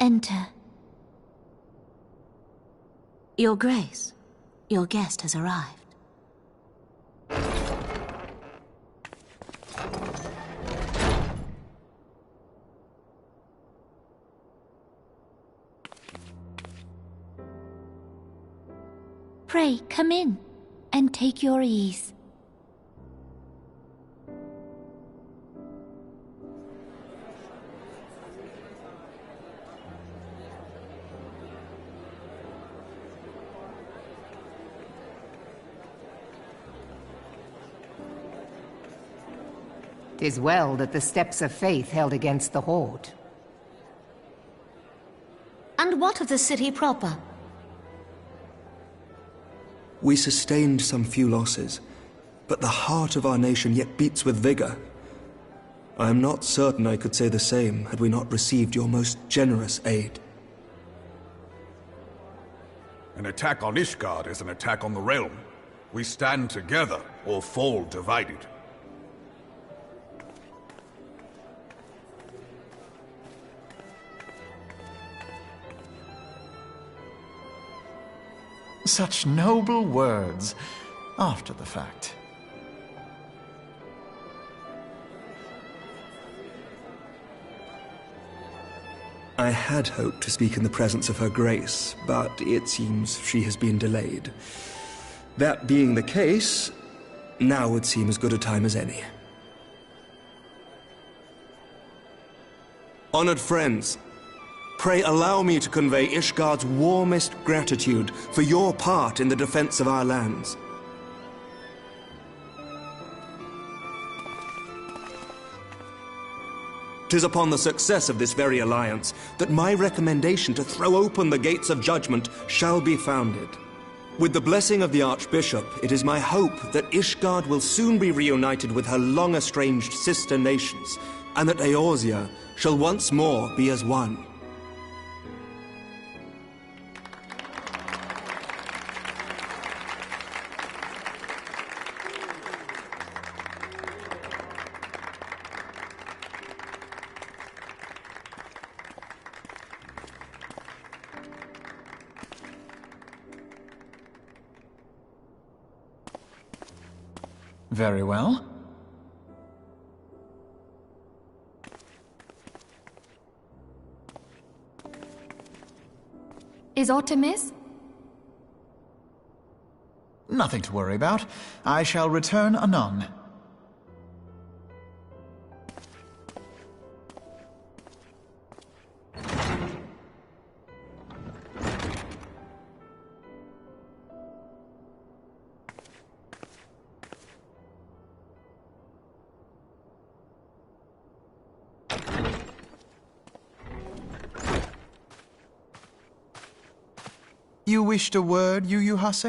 enter. Your Grace, your guest has arrived. Pray, come in, and take your ease. "'Tis well that the steps of faith held against the horde. And what of the city proper? We sustained some few losses, but the heart of our nation yet beats with vigor. I am not certain I could say the same had we not received your most generous aid. An attack on Ishgard is an attack on the realm. We stand together or fall divided. Such noble words, after the fact. I had hoped to speak in the presence of Her Grace, but it seems she has been delayed. That being the case, now would seem as good a time as any. Honored friends, pray allow me to convey Ishgard's warmest gratitude for your part in the defense of our lands. "'Tis upon the success of this very alliance that my recommendation to throw open the gates of judgment shall be founded. With the blessing of the Archbishop, it is my hope that Ishgard will soon be reunited with her long-estranged sister nations, and that Eorzea shall once more be as one. Very well. Is aught amiss? Nothing to worry about. I shall return anon. You wished a word, Yu Hase?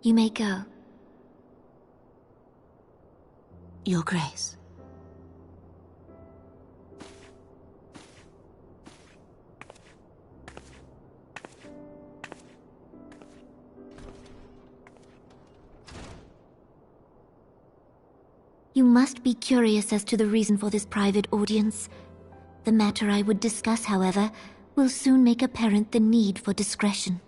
You may go. Your Grace. You must be curious as to the reason for this private audience. The matter I would discuss, however, will soon make apparent the need for discretion.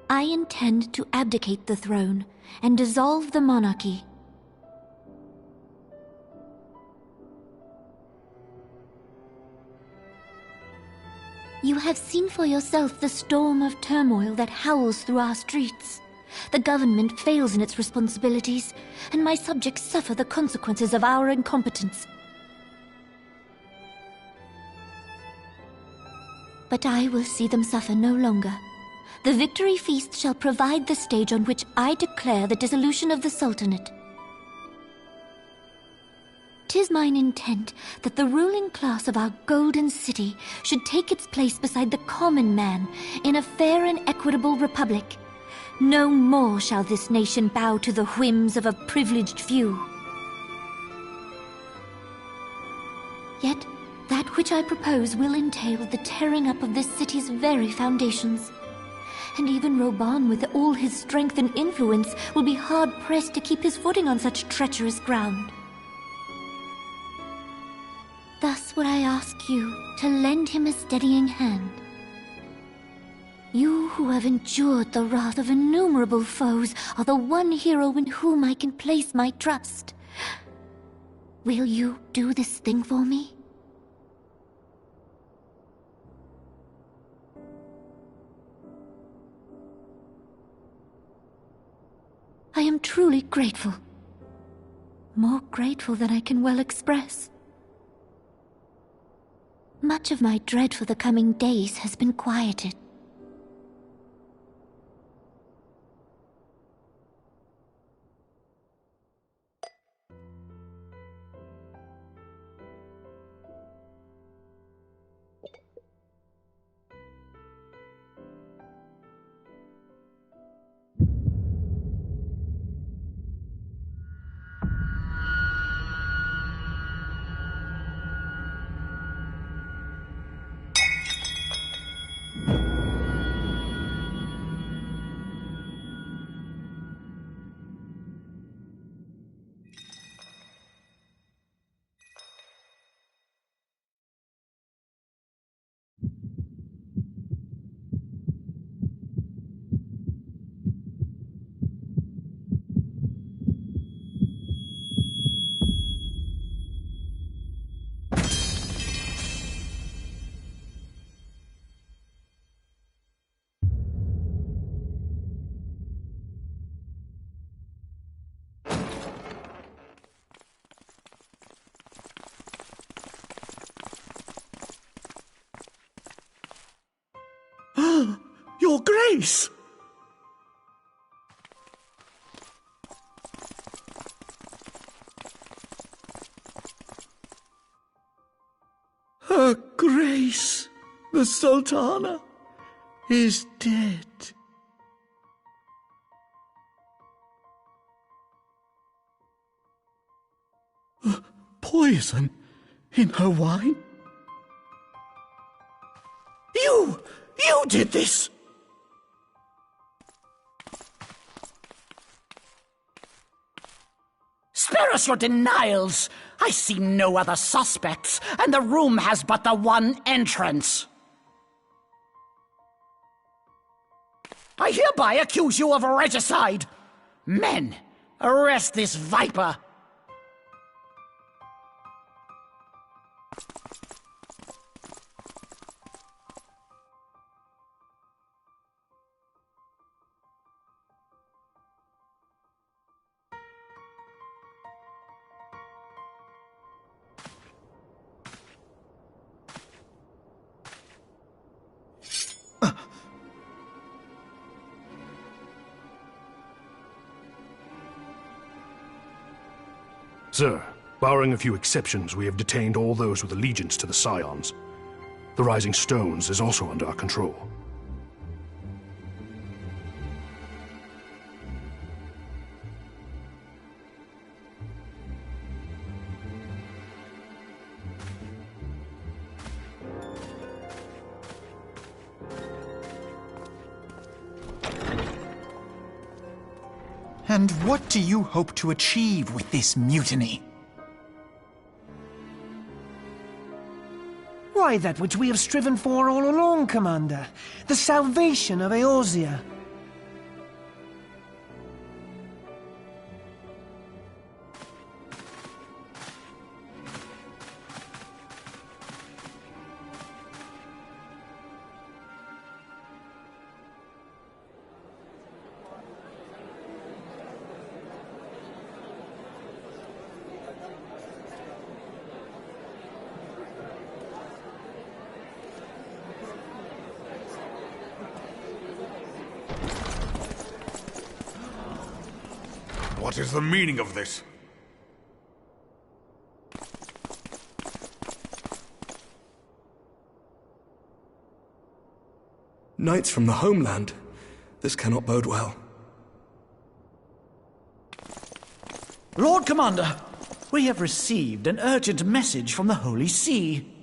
I intend to abdicate the throne and dissolve the monarchy. You have seen for yourself the storm of turmoil that howls through our streets. The government fails in its responsibilities, and my subjects suffer the consequences of our incompetence. But I will see them suffer no longer. The victory feast shall provide the stage on which I declare the dissolution of the Sultanate. is mine intent that the ruling class of our golden city should take its place beside the common man in a fair and equitable republic. No more shall this nation bow to the whims of a privileged few. Yet, that which I propose will entail the tearing up of this city's very foundations. And even Roban, with all his strength and influence, will be hard-pressed to keep his footing on such treacherous ground. Thus would I ask you to lend him a steadying hand. You who have endured the wrath of innumerable foes are the one hero in whom I can place my trust. Will you do this thing for me? I am truly grateful. More grateful than I can well express. Much of my dread for the coming days has been quieted. Your Grace! Her Grace, the Sultana, is dead. Poison in her wine? You did this! Spare us your denials! I see no other suspects, and the room has but the one entrance. I hereby accuse you of regicide! Men, arrest this viper! Sir, barring a few exceptions, we have detained all those with allegiance to the Scions. The Rising Stones is also under our control. And what do you hope to achieve with this mutiny? Why, that which we have striven for all along, Commander. The salvation of Eorzea. What is the meaning of this? Knights from the homeland. This cannot bode well. Lord Commander, we have received an urgent message from the Holy See.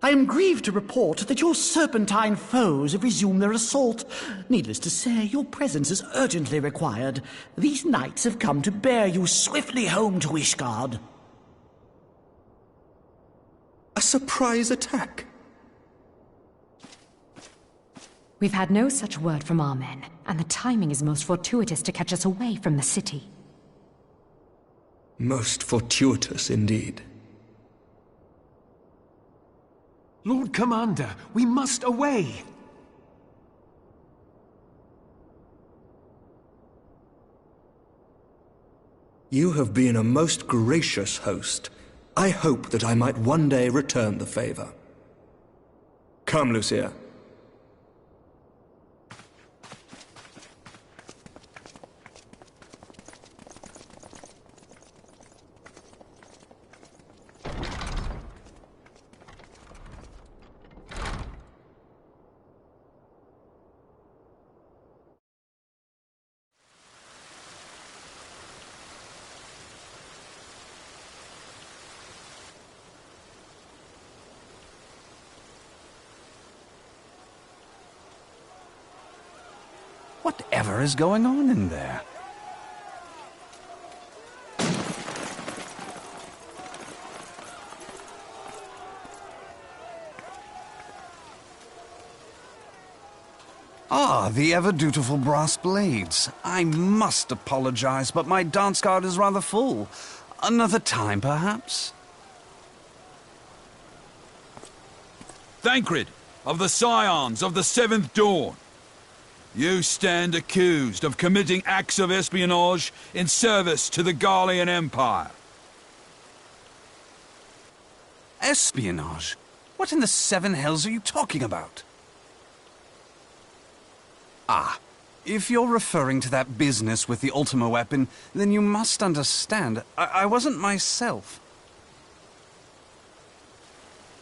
I am grieved to report that your serpentine foes have resumed their assault. Needless to say, your presence is urgently required. These knights have come to bear you swiftly home to Ishgard. A surprise attack? We've had no such word from our men, and the timing is most fortuitous to catch us away from the city. Most fortuitous indeed. Lord Commander, we must away! You have been a most gracious host. I hope that I might one day return the favor. Come, Lucia. Whatever is going on in there? Ah, the ever-dutiful brass blades. I must apologize, but my dance card is rather full. Another time, perhaps? Thancred, of the Scions of the Seventh Dawn. You stand accused of committing acts of espionage in service to the Garlean Empire. Espionage? What in the seven hells are you talking about? Ah, if you're referring to that business with the Ultima weapon, then you must understand, I wasn't myself.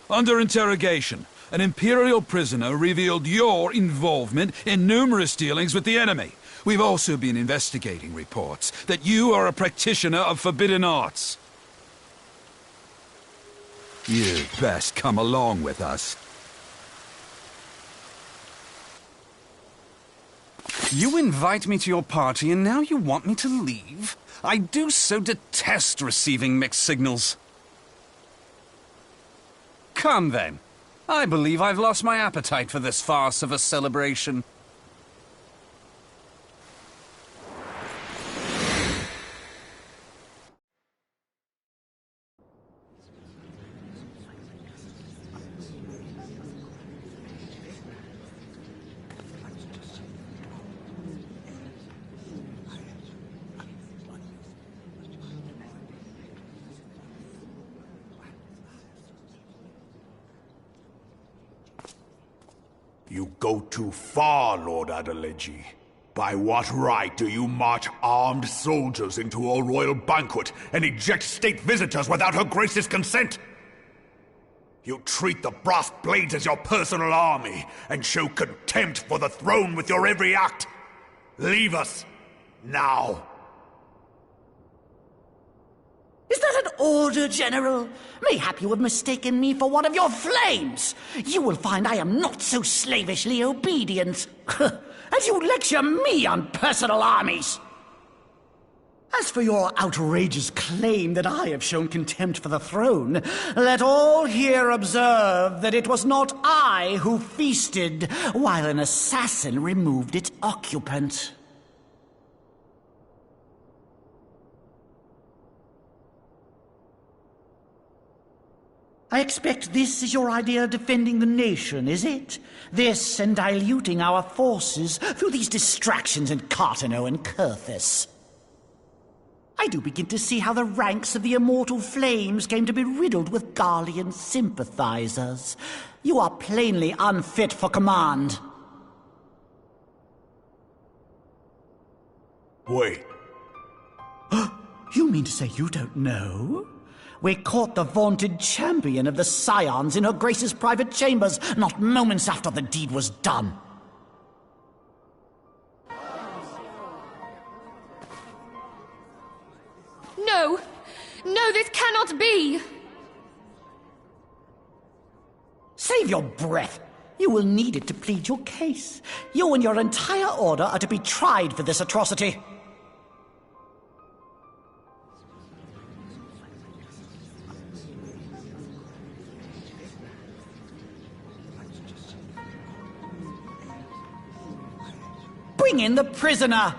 Under interrogation, an Imperial prisoner revealed your involvement in numerous dealings with the enemy. We've also been investigating reports that you are a practitioner of forbidden arts. You'd best come along with us. You invite me to your party and now you want me to leave? I do so detest receiving mixed signals. Come then. I believe I've lost my appetite for this farce of a celebration. You go too far, Lord Adeleji. By what right do you march armed soldiers into a royal banquet and eject state visitors without her grace's consent? You treat the brass blades as your personal army and show contempt for the throne with your every act. Leave us, now. Is that an order, General? Mayhap you have mistaken me for one of your flames. You will find I am not so slavishly obedient. As you lecture me on personal armies. As for your outrageous claim that I have shown contempt for the throne, let all here observe that it was not I who feasted while an assassin removed its occupant. I expect this is your idea of defending the nation, is it? This and diluting our forces through these distractions in Cartano and Kurthis. I do begin to see how the ranks of the Immortal Flames came to be riddled with Garlean sympathizers. You are plainly unfit for command. Wait. You mean to say you don't know? We caught the vaunted champion of the Scions in her Grace's private chambers, not moments after the deed was done. No! No, this cannot be! Save your breath. You will need it to plead your case. You and your entire order are to be tried for this atrocity. Bring in the prisoner!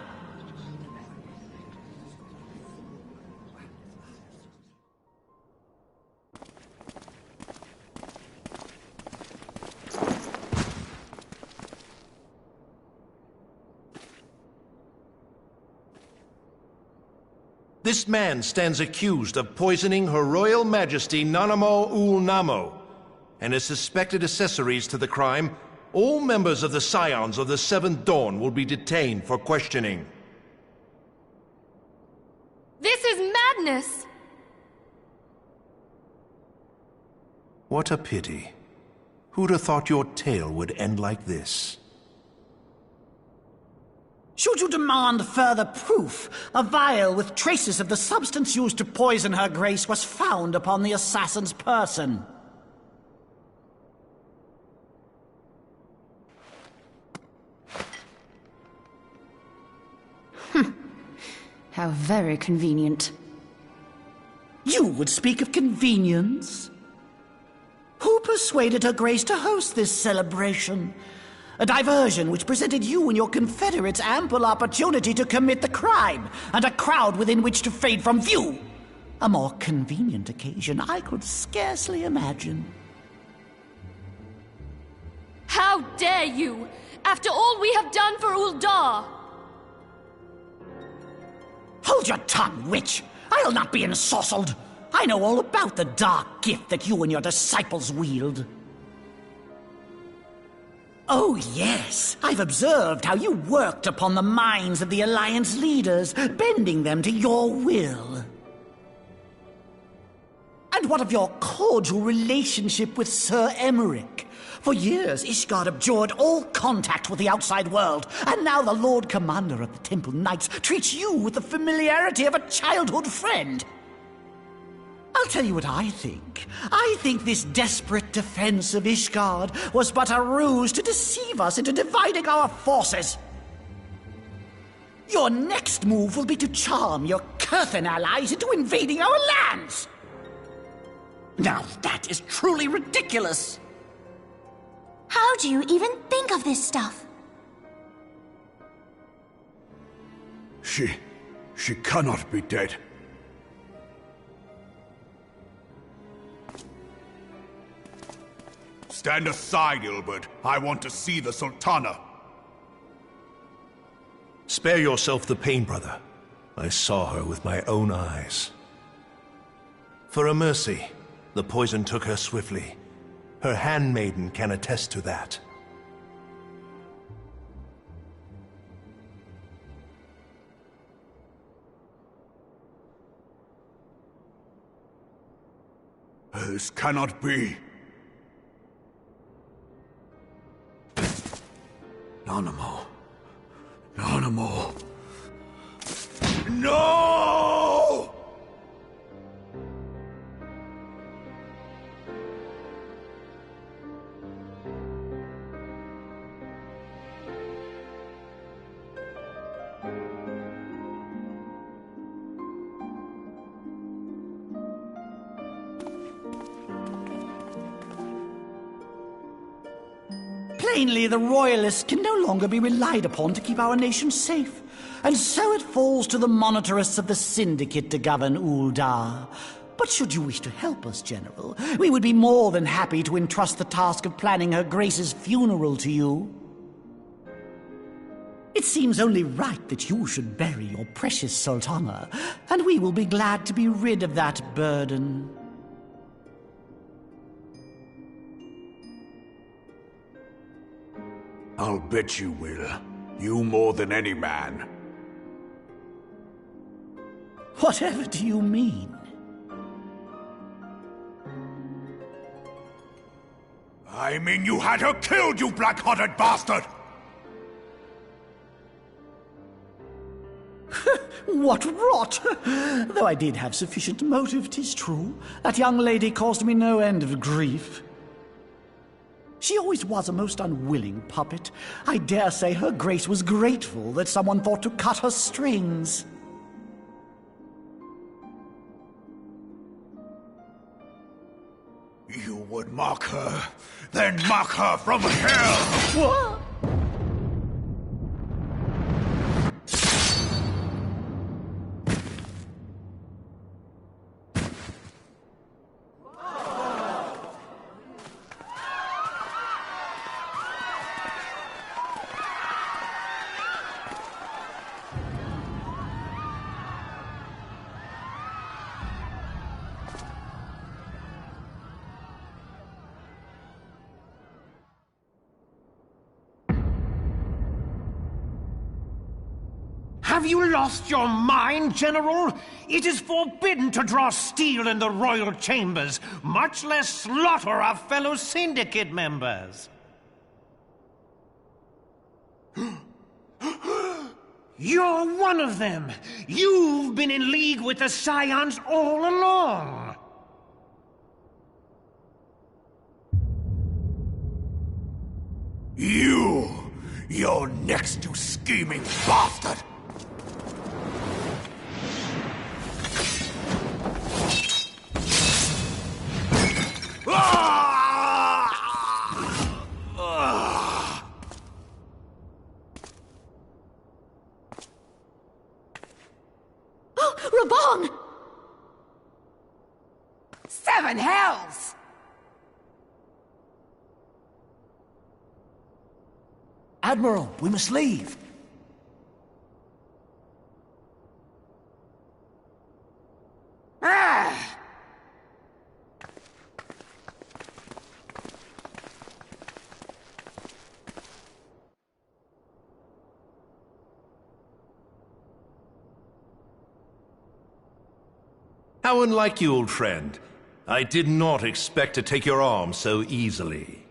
This man stands accused of poisoning Her Royal Majesty Nanamo Ul Namo, and is suspected accessories to the crime. All members of the Scions of the Seventh Dawn will be detained for questioning. This is madness! What a pity. Who'd have thought your tale would end like this? Should you demand further proof, a vial with traces of the substance used to poison Her Grace was found upon the assassin's person. How very convenient. You would speak of convenience? Who persuaded Her Grace to host this celebration? A diversion which presented you and your confederates ample opportunity to commit the crime, and a crowd within which to fade from view. A more convenient occasion I could scarcely imagine. How dare you! After all we have done for Uldar! Hold your tongue, witch! I'll not be ensorcelled! I know all about the dark gift that you and your disciples wield. Oh, yes. I've observed how you worked upon the minds of the Alliance leaders, bending them to your will. And what of your cordial relationship with Sir Emmerich? For years, Ishgard abjured all contact with the outside world, and now the Lord Commander of the Temple Knights treats you with the familiarity of a childhood friend. I'll tell you what I think. I think this desperate defense of Ishgard was but a ruse to deceive us into dividing our forces. Your next move will be to charm your Kurthan allies into invading our lands. Now that is truly ridiculous. How do you even think of this stuff? She cannot be dead. Stand aside, Ilbert. I want to see the Sultana. Spare yourself the pain, brother. I saw her with my own eyes. For a mercy, the poison took her swiftly. Her handmaiden can attest to that. This cannot be. Nanamo. Nanamo. No! Plainly, the Royalists can no longer be relied upon to keep our nation safe. And so it falls to the monitorists of the Syndicate to govern Uldar. But should you wish to help us, General, we would be more than happy to entrust the task of planning Her Grace's funeral to you. It seems only right that you should bury your precious Sultana, and we will be glad to be rid of that burden. I'll bet you will. You more than any man. Whatever do you mean? I mean you had her killed, you black-hearted bastard! What rot! Though I did have sufficient motive, 'tis true. That young lady caused me no end of grief. She always was a most unwilling puppet. I dare say her grace was grateful that someone thought to cut her strings. You would mock her, then mock her from hell! What? Have you lost your mind, General? It is forbidden to draw steel in the royal chambers, much less slaughter our fellow syndicate members. You're one of them. You've been in league with the Scions all along. You're next, you scheming bastard! Raban! Seven hells! Admiral, we must leave. Ah! How unlike you, old friend. I did not expect to take your arm so easily.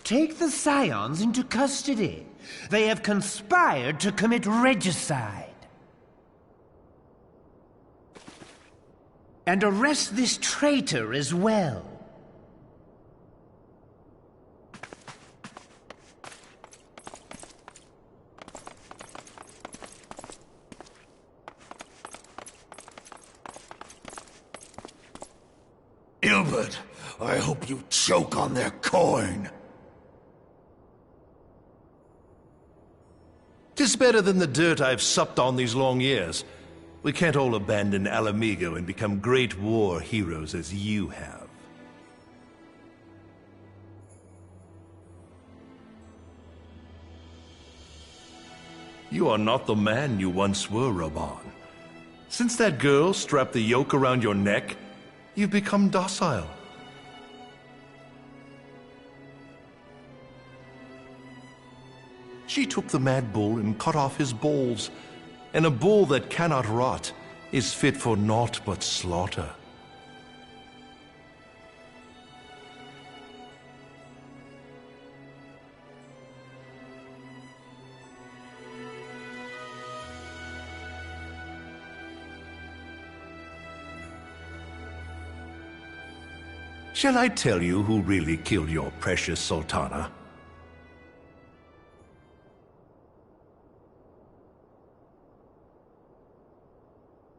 Take the Scions into custody. They have conspired to commit regicide. And arrest this traitor as well. Ilbert, I hope you choke on their coin. 'Tis better than the dirt I've supped on these long years. We can't all abandon Alamigo and become great war heroes as you have. You are not the man you once were, Raban. Since that girl strapped the yoke around your neck, you've become docile. She took the mad bull and cut off his balls, and a bull that cannot rot is fit for naught but slaughter. Shall I tell you who really killed your precious Sultana?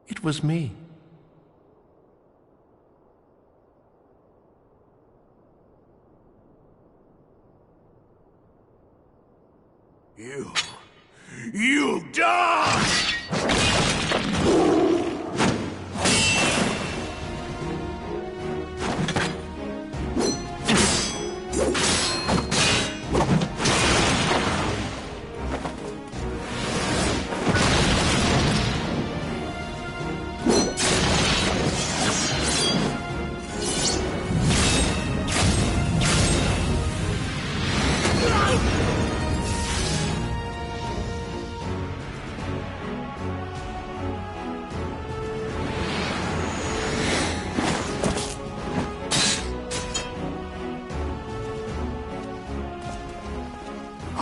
It was me. You die!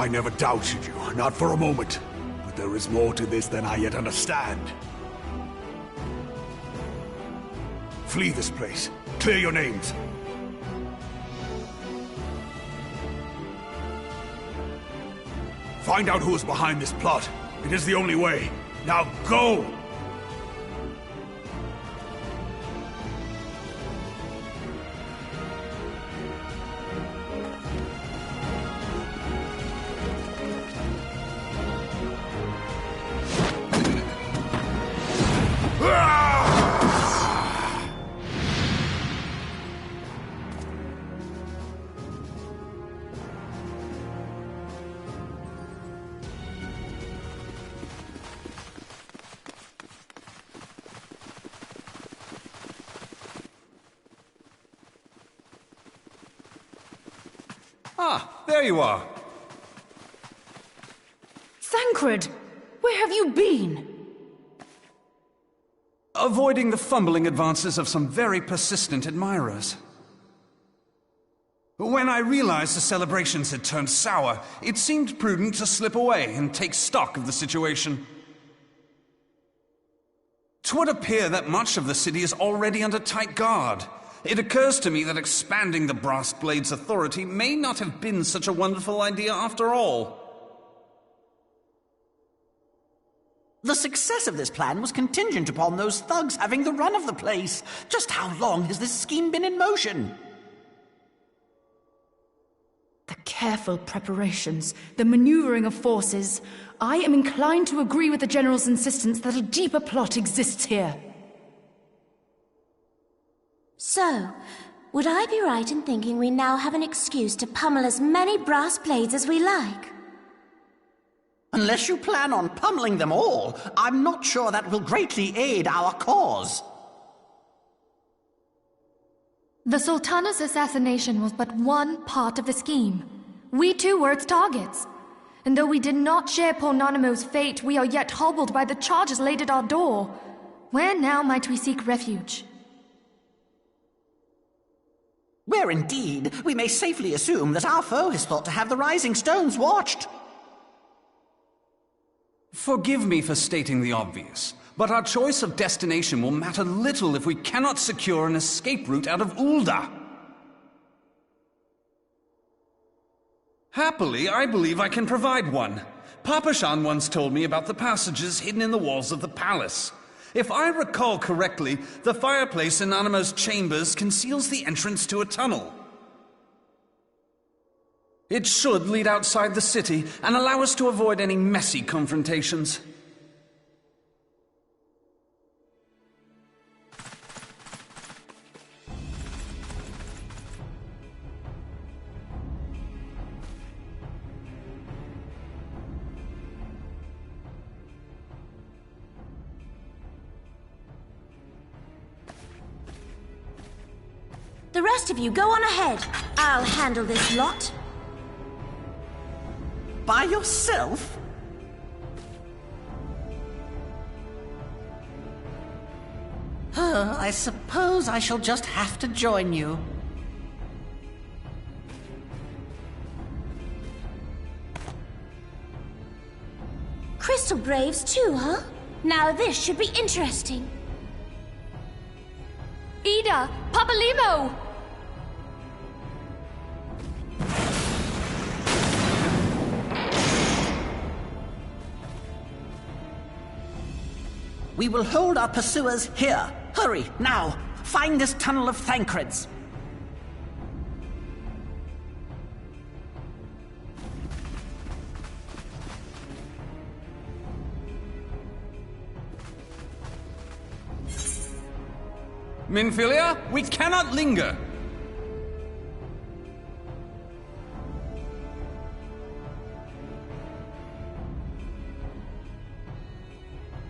I never doubted you, not for a moment. But there is more to this than I yet understand. Flee this place. Clear your names. Find out who is behind this plot. It is the only way. Now go! Ah, there you are. Thancred, where have you been? Avoiding the fumbling advances of some very persistent admirers. When I realized the celebrations had turned sour, it seemed prudent to slip away and take stock of the situation. 'Twould appear that much of the city is already under tight guard. It occurs to me that expanding the Brass Blade's authority may not have been such a wonderful idea after all. The success of this plan was contingent upon those thugs having the run of the place. Just how long has this scheme been in motion? The careful preparations, the maneuvering of forces. I am inclined to agree with the General's insistence that a deeper plot exists here. So, would I be right in thinking we now have an excuse to pummel as many brass blades as we like? Unless you plan on pummeling them all, I'm not sure that will greatly aid our cause. The Sultana's assassination was but one part of the scheme. We too were its targets. And though we did not share Pornonimo's fate, we are yet hobbled by the charges laid at our door. Where now might we seek refuge? Where indeed, we may safely assume that our foe has thought to have the Rising Stones watched. Forgive me for stating the obvious, but our choice of destination will matter little if we cannot secure an escape route out of Ul'dah. Happily, I believe I can provide one. Papashan once told me about the passages hidden in the walls of the palace. If I recall correctly, the fireplace in Animo's chambers conceals the entrance to a tunnel. It should lead outside the city and allow us to avoid any messy confrontations. The rest of you go on ahead. I'll handle this lot. By yourself? I suppose I shall just have to join you. Crystal Braves too, huh? Now this should be interesting. Ida! Papalimo! We will hold our pursuers here. Hurry, now! Find this tunnel of Thancred's. Minfilia, we cannot linger.